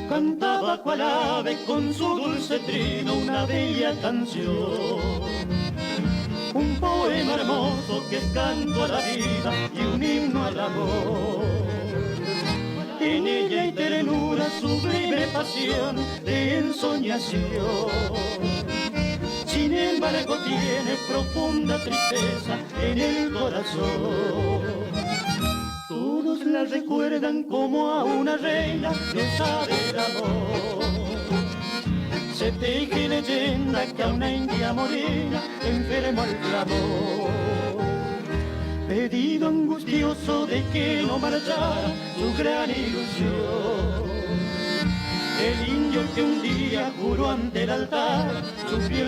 Cantaba cual ave con su dulce trino una bella canción, un poema hermoso que es canto a la vida y un himno al amor. En ella hay ternura, sublime pasión de ensoñación. Sin embargo tiene profunda tristeza en el corazón. Todos la recuerdan como a una reina diosa del amor. Se teje leyenda que a una india morena enfermó el clamor. Pedido angustioso de que no marchara su gran ilusión. El indio que un día juró ante el altar su piel